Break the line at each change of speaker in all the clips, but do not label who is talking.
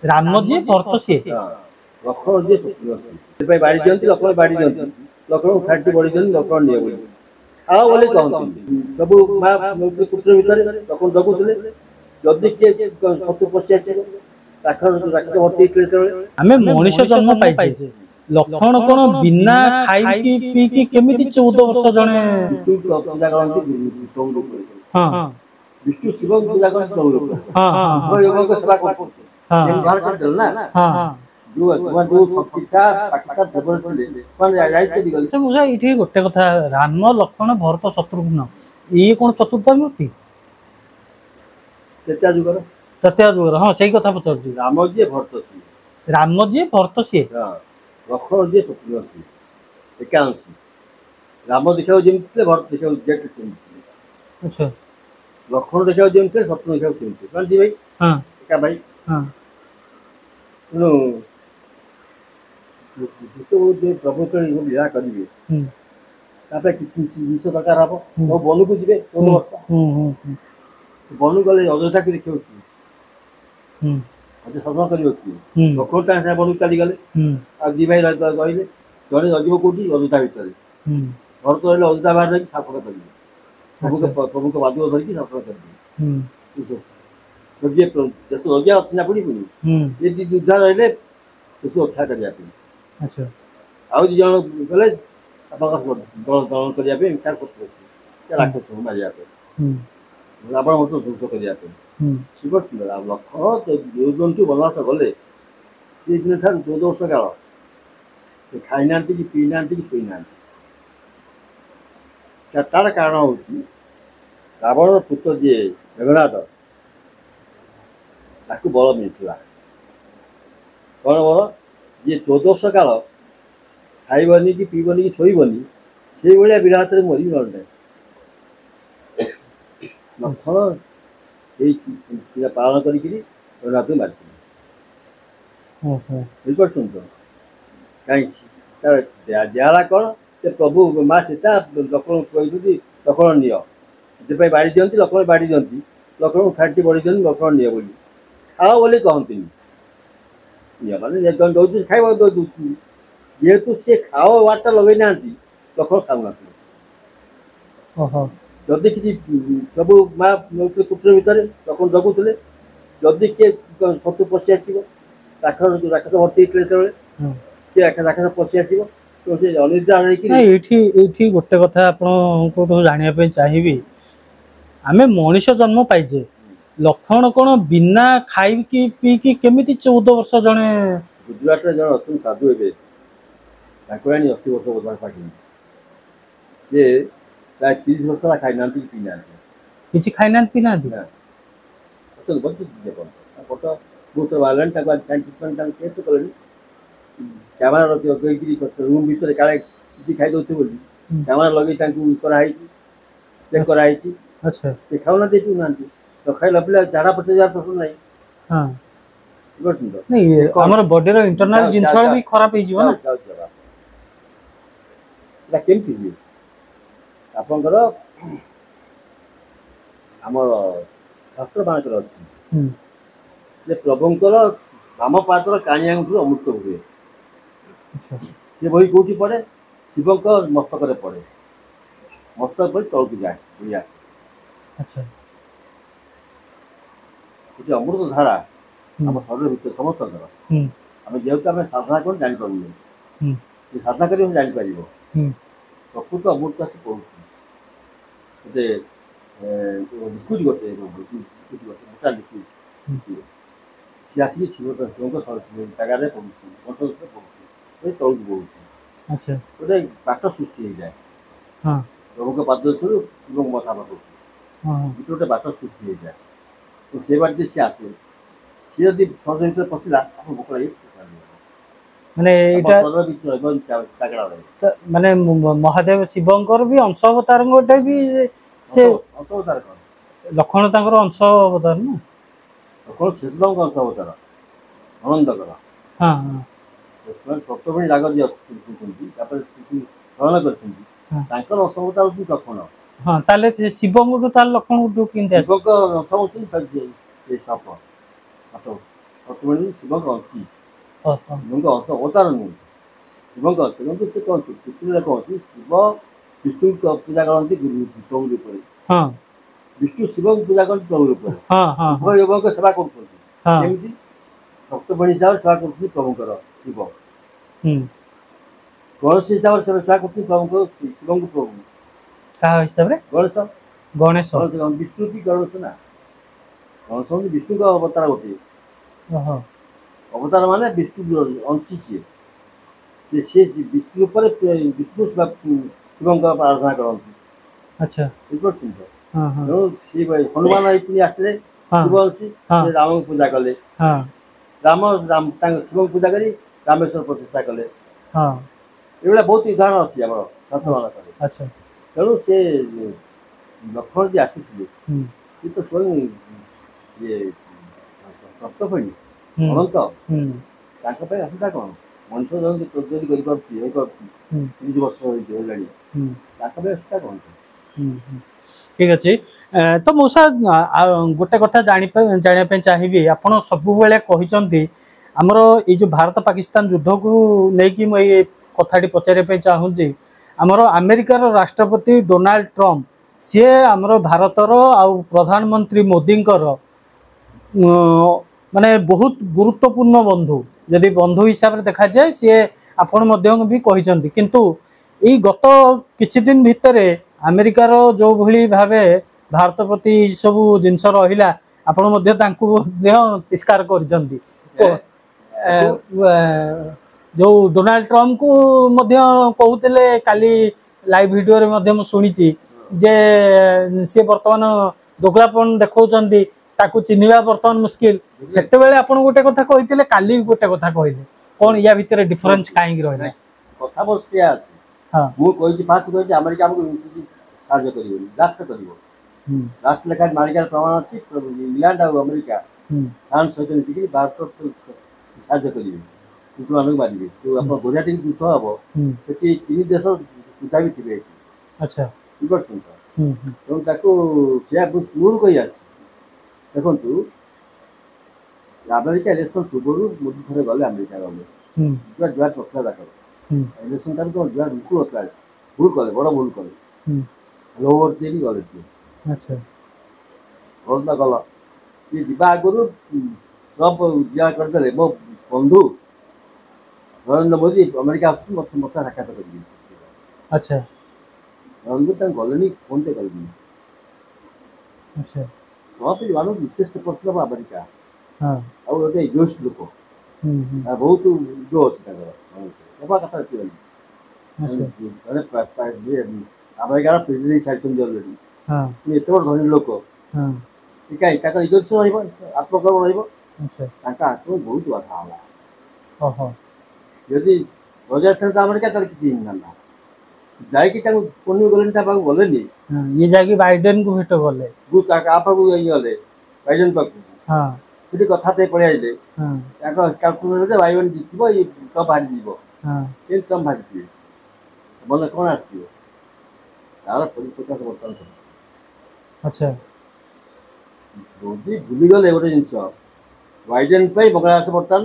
राम जी भरत सी
लक्ष्मण जी शत्रुघ्न बाड़ी दिखती लक्ष्मण बाड़ी दिखती लक्ष्मण थाटी बड़ी दिखती लक्ष्मण निये बोली खाओ बोली कहती सब माँ पुत्र भितर लक्ष्मण जगुले जदि किए शत्रु पशि आस राक्षस भर्ती
आमे मनीष जन्म पाइजे लक्ष्मण कोन बिना खाई पी की केमिति 14 वर्ष जने
विष्णु पूजा करती चौर
हां
विष्णु शिव पूजा करती चौर
हां हां
योग सेवा करते बाहर कर ना
हां
जो संस्कृता पाकिस्तान देवर थे कौन राइट कर गले
अच्छा मुझे इठी गोटे कथा राम लक्ष्मण भरत शत्रुघ्न ये कोन चतुर्थ मूर्ति
तेता जुगर
तत्या जुगर हां सही कथा पचार जी
राम जी भरत सी
राम जी भरत सी
हां लक्ष्मण जी शत्रुघ्न सी एकांशी राम देखा जमी भरत देखा जेट सेमती
अच्छा
लक्ष्मण देखा जमी शत्रुघ्न देखा सेमती कौन जी भाई
हां
एका भाई
हां
नो जो प्रभु लीला करेंगे किसी जिन दरकार हम तो बन को जी बन गले अयोध्या को देखिए शासन कर लक्ष्मण बन चली गले आ दी भाई रही जड़े रही कौटी अयोध्या भितर भरत रही अयोध्या बाहर रही शासन करेंगे प्रभु को बाध्य धरिकी शासन करेंगे जदि देश लज्जा अच्छी ना पड़ी ये युद्ध रही देश रक्षा करने
अच्छा
आउ दी जन गले दलन करने राक्षस मारिया रावण मत ध्वंस करने लक्ष्मण जो जंतु वनवास गले ये दिन ठार 14 वर्ष काल खाई ना कि पी ना कि शोई ना तार कारण हूँ रावण पुत्र जी मेघनाथ ताकू बल मिलता कौन बल ये 14 वर्ष काल खाइबनी कि पीबनी कि शोबनी से भाया विराट में मरी न लक्ष्मण से पालन कर मारी बुझिपार तो कहीं दिहला कौन प्रभु माँ सीता लक्ष्मण कही लक्ष्मण निये बाड़ी दिखती लक्ष्मण बाड़ी दिखती लक्ष्मण थाटी बड़ी दिखती लक्ष्मण निये बोली खाओ बोली कहती मैंने दौर खावा दौर जेहेतु सी खाओ वार्ता लगे ना लक्ष्मण खाऊना जदि किसी प्रभु माँ पुत्र भितर लक्ष्मण जगुले जदि किए शत्रु पशि आस राक्षस भर्ती किए राक्षस पशि आस
गोटे कथा आपको जानापी चाहिए आमे मनीष जन्म पाइजे लक्ष्मण कौन बिना खाई की पी की केमिति 14 वर्ष जने
गुजरात जन अच्छा साधु हे 80 वर्ष बोध पाखी सी प्राय 30 वर्ष खाई ना पी ना
किसी खाई ना पी ना
फोटो बहुत बाहर साइंटिस्ट मैंने टेस्ट कले कैमेरा लगे रूम भितर काले खाई दौते बोली कैमेरा लगे चेक कराई
अच्छा
से खाऊना पी ना तो खाइला पिला झाड़ा पड़े जार प्रश्न नहीं
हां नहीं हमर बॉडी रो इंटरनल जिंस भी खराब हे जीव ना
ला केमती हुए आपनकर हमर शास्त्र मानकर अछि जे प्रभुंकर वाम पात्र कानियांगु अमृत हुए
अच्छा
से बही कोठी पड़े शिवक मस्तक रे पड़े मस्तक पर तल को जाए बुझा
अच्छा
अमृत धारा आम शरीर भितर समस्त आम जेहेतु आम साधना कर जापर ये साधना कर जापर प्रकृत अमृत आस पड़ू गोटे लिक्विड गोटे मोटा लिक्विड सी आसिक शिव जगार पड़ू पड़ू तौक बढ़ू
अच्छा
गोटे बाट सृष्टि हो जाए प्रभु पादर मथा पाखु गोटे बाट सृष्टि हो जाए तो से बात सी आसे सी जब शरीर भर पशिला भोक लगे
माने महादेव शिवंकर भी अंश अवतार गोटे भी से
अंश अवतार कौन
लक्ष्मण तांकर अंश अवतार ना
लक्ष्मण शेषदेव अंश अवतार आनंदकर
हाँ
सप्तमी जाग जी ग्रहण कर अंश अवतार लक्ष्मण
हाँ ताले शिवंकर ताले लक्ष्मण को किन
शिवक अंश होती साप ସପ୍ତପଣି ଶିବଙ୍କ ଅଂଶୀ
ଓହୋ
ଶିବଙ୍କ ଅଂଶ ଅବତାର ନୁହନ୍ତି ଶିବଙ୍କ ଅଂଶ କିନ୍ତୁ ସେ କହନ୍ତି ଚୁଟିରେ କହନ୍ତି ଶିବ ବିଷ୍ଣୁଙ୍କ ପୂଜା କରନ୍ତି ପ୍ରଭୁ ରୂପରେ
ହଁ
ବିଷ୍ଣୁ ଶିବଙ୍କୁ ପୂଜା କରନ୍ତି ପ୍ରଭୁ ରୂପରେ
ହଁ ହଁ
ଉଭୟ ଦେବଙ୍କ ସେବା କରୁଛନ୍ତି
ହଁ
କେମିତି ସପ୍ତପଣି ହିସାବରେ ସେବା କରୁଛନ୍ତି ପ୍ରଭୁଙ୍କର ଶିବ
ହୁଁ
ଗଣେଶ ହିସାବରେ ସେବା କରୁଛନ୍ତି ପ୍ରଭୁଙ୍କ ଶିବଙ୍କୁ ପ୍ରଭୁ
କାହା ହିସାବରେ
ଗଣେଶ
ଗଣେଶ
ଗଣେଶ ବିଷ୍ଣୁ କି ଗଣେଶ ନା ଗଣେଶ ହେଉଛି ବିଷ୍ଣୁଙ୍କ ଅବତାର ଗୋଟିଏ
ଓହୋ
ଅବତାର ମାନେ ବିଷ୍ଣୁ ଅଂଶୀ ସିଏ ବିଷ୍ଣୁ ରୂପରେ ବିଷ୍ଣୁ ଶିବଙ୍କ ଆରାଧନା କରନ୍ତି
ଆଚ୍ଛା
ବୁଝିପାରୁଛନ୍ତି ତ
ହଁ ହଁ
ତେଣୁ ସିଏ ହନୁମାନ ଏଇଠି ଆସିଲେ
ହଁ
ଶିବ ଅଂଶୀ
ହଁ
ସେ ରାମଙ୍କୁ ପୂଜା କଲେ
ହଁ
ତାଙ୍କ ଶିବଙ୍କୁ ପୂଜା କରି ରାମେଶ୍ୱର ପ୍ରତିଷ୍ଠା କଲେ
ହଁ
ଏଇଭଳିଆ ବହୁତ ଉଦାହରଣ ଅଛି ଆମର ଶାସ୍ତ୍ରମାନଙ୍କରେ
ଆଚ୍ଛା
ତେଣୁ ସେ ଲକ୍ଷ୍ମଣ ଯିଏ ଆସିଥିଲେ
ହୁଁ
ସିଏ ତ ସ୍ୱୟଂ ଇଏ ସପ୍ତପଣି
ହୁଁ
ଅନନ୍ତ
ହୁଁ
ତାଙ୍କ ପାଇଁ ଅସୁବିଧା କ'ଣ ମଣିଷ ଯଦି କରିପାରୁଛି ହେଇପାରୁଛି
ହୁଁ
30 ବର୍ଷ ହେଲାଣି
ହୁଁ
ତାଙ୍କ ପାଇଁ ଅସୁବିଧା କ'ଣ
ହୁଁ ହୁଁ ଠିକ ଅଛି ତ ମଉସା ଗୋଟେ କଥା ଜାଣିବା ପାଇଁ ଚାହିଁବି ଆପଣ ସବୁବେଳେ କହିଛନ୍ତି ଆମର ଏଇ ଯୋଉ ଭାରତ ପାକିସ୍ତାନ ଯୁଦ୍ଧକୁ ନେଇକି ମୁଁ ଏଇ କଥାଟି ପଚାରିବା ପାଇଁ ଚାହୁଁଛି ଆମର ଆମେରିକାର ରାଷ୍ଟ୍ରପତି ଡୋନାଲ୍ଡ ଟ୍ରମ୍ପ ସିଏ ଆମର ଭାରତର ଆଉ ପ୍ରଧାନମନ୍ତ୍ରୀ ମୋଦିଙ୍କର ମାନେ ବହୁତ ଗୁରୁତ୍ୱପୂର୍ଣ୍ଣ ବନ୍ଧୁ ଯଦି ବନ୍ଧୁ ହିସାବରେ ଦେଖାଯାଏ ସିଏ ଆପଣ ମଧ୍ୟ ବି କହିଛନ୍ତି କିନ୍ତୁ ଏଇ ଗତ କିଛି ଦିନ ଭିତରେ ଆମେରିକାର ଯୋଉଭଳି ଭାବେ ଭାରତ ପ୍ରତି ସବୁ ଜିନିଷ ରହିଲା ଆପଣ ମଧ୍ୟ ତାଙ୍କୁ ମଧ୍ୟ ତିରସ୍କାର କରିଛନ୍ତି ଯୋଉ ଡୋନାଲ୍ଡ ଟ୍ରମ୍ପକୁ ମଧ୍ୟ କହୁଥିଲେ କାଲି ଲାଇଭ୍ ଭିଡିଓରେ ମଧ୍ୟ ମୁଁ ଶୁଣିଛି ଯେ ସିଏ ବର୍ତ୍ତମାନ ଦୋଗଲାପଣ ଦେଖାଉଛନ୍ତି ତାକୁ ଚିହ୍ନିବା ବର୍ତ୍ତମାନ ମୁସ୍କିଲ ସେତେବେଳେ ଆପଣ ଗୋଟେ କଥା କହିଥିଲେ କାଲି ଗୋଟେ କଥା କହିଲେ କ'ଣ ୟା ଭିତରେ ଡିଫରେନ୍ସ କାହିଁକି ରହିଲା
କଥା ବହୁତ କ୍ଲିୟର ଅଛି
ହଁ
ମୁଁ କହିଛି ଫାଷ୍ଟ କହିଛି ଆମେରିକା ଆମକୁ ସାହାଯ୍ୟ କରିବନି ଲାଷ୍ଟ କରିବ ଲାଷ୍ଟ ଲେଖା ମାଳିକାର ପ୍ରମାଣ ଅଛି ଇଂଲଣ୍ଡ ଆଉ ଆମେରିକା ଫ୍ରାନ୍ସ ସହିତ ମିଶିକି ଭାରତ ସାହାଯ୍ୟ କରିବେ ମୁସଲମାନଙ୍କୁ ମାରିବେ ଯୋଉ ଆପଣ ଗୋଜାଟିକି ଯୁଦ୍ଧ ହବ ସେଠି 3 ଦେଶ ଯୁଦ୍ଧା ବି ଥିବେ ଏଠି
ଆଚ୍ଛା
ବୁଝିପାରୁଛନ୍ତି ତ ତେଣୁ ତାକୁ ସେୟା ମୂଳରୁ କହି ଆସିଛି ଦେଖନ୍ତୁ ଆମେରିକା ଇଲେକ୍ସନ ପୂର୍ବରୁ ମୋଦି ଥରେ ଗଲେ ଆମେରିକା ଗଲେ ପୁରା ଜୁଆର ନଥିଲା ତାଙ୍କର ଇଲେକ୍ସନ ଟାଇମ୍ ତ ଜୁଆର ବିଲକୁଲ ନଥିଲା ଭୁଲ କଲେ ବଡ଼ ଭୁଲ କଲେ ଲୋଭର ଦେଇକି ଗଲେ ସିଏ
ଆଚ୍ଛା
ଭଲ ତ ଗଲ ସିଏ ଯିବା ଆଗରୁ ଟ୍ରମ୍ପ ଯିବା କରିଦେଲେ ମୋ ବନ୍ଧୁ ନରେନ୍ଦ୍ର ମୋଦି ଆମେରିକା ଆସୁଛନ୍ତି ମୋତେ ସାକ୍ଷାତ କରିବେ
ଆଚ୍ଛା
ନରେନ୍ଦ୍ର ତାଙ୍କୁ ଗଲେନି ଫୋନ୍ଟେ କଲେନି
ଆଚ୍ଛା
Trump is one of the richest person of America
ହଁ
ଆଉ ଗୋଟେ ଇଗୋଇଷ୍ଟ ଲୋକ ବହୁତ ଇଗୋ ଅଛି ତାଙ୍କର ହେବା କଥା ଏଥିପାଇଁ ଆମେରିକାର ପ୍ରେସିଡେଣ୍ଟ ସାରିଛନ୍ତି ଅଲରେଡ଼ି ପୁଣି ଏତେ ବଡ଼ ଧନୀ ଲୋକ ସେ କାହିଁ ତାଙ୍କର ଇଗୋ ରହିବ ଆତ୍ମଗର୍ବ ରହିବ ତାଙ୍କ ଆତ୍ମ ବହୁତ ବାଧା ହେଲା ଯଦି ବଜାୟ ଥାନ୍ତା ଆମେରିକା ତାହେଲେ କିଛି ହେଇଥାନ୍ତା ଯାଇକି ତାଙ୍କୁ ପୋନି ଗଲେନି ତା ପାଖକୁ ଗଲେନି
ଇଏ ଯାଇକି ବାଇଡେନକୁ ଭେଟ କଲେ
ବୁଶ ତା ପାଖକୁ ଯାଇକି ଗଲେ ବାଇଡେନ ପାଖକୁ ସେଠି କଥା ପଳେଇ ଆସିଲେ ତାଙ୍କ କାଲ୍କୁଲେଟର ଯେ ବାଇଡେନ ଜିତିବ ଇଏ ଟ୍ରମ୍ପ ହାରିଯିବ କେମିତି ଟ୍ରମ୍ପ ହାରିଯିବେ ମନେ କ'ଣ ଆସିଥିବ ତାର ପରିପ୍ରକାଶ ବର୍ତ୍ତମାନ କରୁଛି
ଆଚ୍ଛା
ଯଦି ଭୁଲିଗଲେ ଗୋଟେ ଜିନିଷ ବାଇଡେନ ପାଇଁ ବଙ୍ଗଳାଦେଶ ବର୍ତ୍ତମାନ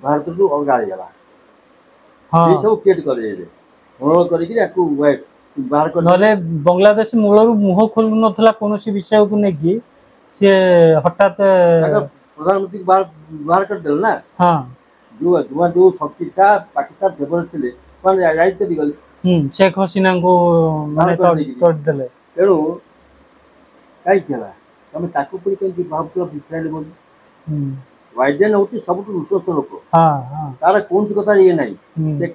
ଭାରତରୁ ଅଲଗା ହେଇଗଲା ସେଇ ସବୁ କ୍ରିଏଟ୍ କରେଇଲେ ମନୋଳ କରିକି ୟାକୁ ବାହାର କରି
ନହେଲେ ବାଂଲାଦେଶ ମୂଳରୁ ମୁହଁ ଖୋଲୁ ନଥିଲା କୌଣସି ବିଷୟକୁ ନେଇକି ସିଏ ହଠାତ୍
ପ୍ରଧାନମନ୍ତ୍ରୀ ବାହାର କରିଦେଲେ ନା ଯୋଉ ଶକ୍ତିଟା ପାକିସ୍ତାନ ଫେଭର ଥିଲେ ସେମାନେ ରାଇଜ କରିଗଲେ
ଶେଖ ହସିନାଙ୍କୁ ତୋଡ଼ିଦେଲେ
ତେଣୁ କାହିଁକି ହେଲା ତମେ ତାକୁ ପୁଣି କେମିତି ଭାବୁଥିଲ ଫ୍ରେଣ୍ଡ ବୋଲି ବାଇଡେନ ହେଉଛି ସବୁଠୁ ବିଶ୍ୱସ୍ତ ଲୋକ ତାର କୌଣସି କଥା ଇଏ ନାହିଁ ସେ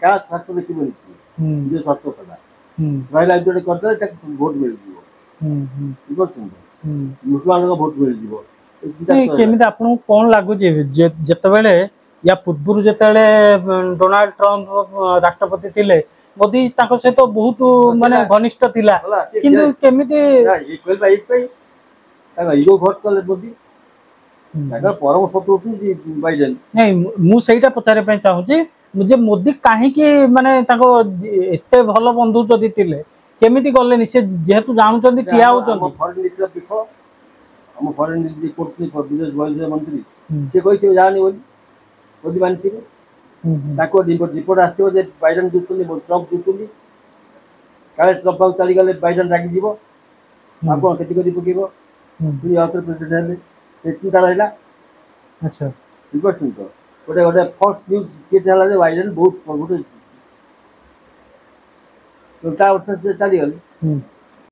କାହା ସ୍ୱାର୍ଥ ଦେଖିବନି ସିଏ ନିଜ ସ୍ୱାର୍ଥ କଥା ରହିଲା ଗୋଟେ କରିଦେଲେ ତାକୁ ଭୋଟ ମିଳିଯିବ ବୁଝିପାରୁଛନ୍ତି ମୁସଲମାନଙ୍କ ଭୋଟ ମିଳିଯିବ
କେମିତି ଆପଣଙ୍କୁ କ'ଣ ଲାଗୁଛି ଯେତେବେଳେ ୟା ପୂର୍ବରୁ ଯେତେବେଳେ ଡୋନାଲ୍ଡ ଟ୍ରମ୍ପ ରାଷ୍ଟ୍ରପତି ଥିଲେ ମୋଦି ତାଙ୍କ ସହିତ ବହୁତ ମାନେ ଘନିଷ୍ଠ ଥିଲା କିନ୍ତୁ କେମିତି
ତାଙ୍କ ଇଗୋ ଭୋଟ କଲେ ମୋଦି ତାଙ୍କର ପରମ ଶତ୍ରୁ ହଉଛନ୍ତି ବାଇଡେନ
ନାଇଁ ମୁଁ ସେଇଟା ପଚାରିବା ପାଇଁ ଚାହୁଁଛି ଯେ ମୋଦି କାହିଁକି ମାନେ ତାଙ୍କ ଏତେ ଭଲ ବନ୍ଧୁ ଯଦି ଥିଲେ କେମିତି ଗଲେନି ସେ ଯେହେତୁ ଜାଣୁଛନ୍ତି ଠିଆ ହଉଛନ୍ତି
ଆମ ଫରେନ୍ ଯିଏ କରୁଥିଲେ ବିଦେଶ ବୈଦେଶିକ ମନ୍ତ୍ରୀ
ହୁଁ
ସେ କହିଥିବେ ଯାଆନି ବୋଲି ମୋଦି ମାନିଥିବେ
ହୁଁ ହୁଁ
ତାକୁ ରିପୋର୍ଟ ଆସିଥିବ ଯେ ବାଇଡେନ୍ ଜିତୁଛନ୍ତି ଟ୍ରମ୍ପ ଜିତୁଛନ୍ତି କାଳେ ଟ୍ରମ୍ପ ଆଉ ଚାଲିଗଲେ ବାଇଡେନ୍ ରାଗିଯିବ ଆଉ କ'ଣ କ୍ଷତି କରି ପକେଇବ
ହୁଁ
ପୁଣି ଆଉଥରେ ପ୍ରେସିଡେଣ୍ଟ ହେଲେ ସେ ଚିନ୍ତା ରହିଲା
ଆଚ୍ଛା
ବୁଝିପାରୁଛନ୍ତି ତ ଗୋଟେ ଗୋଟେ ଫଲ୍ସ ନ୍ୟୁଜ୍ କ୍ରିଏଟ୍ ହେଲା ଯେ ବାଇଡେନ୍ ବହୁତ ଗୋଟେ ତା ଅର୍ଥ ସେ ଚାଲିଗଲେ
ହୁଁ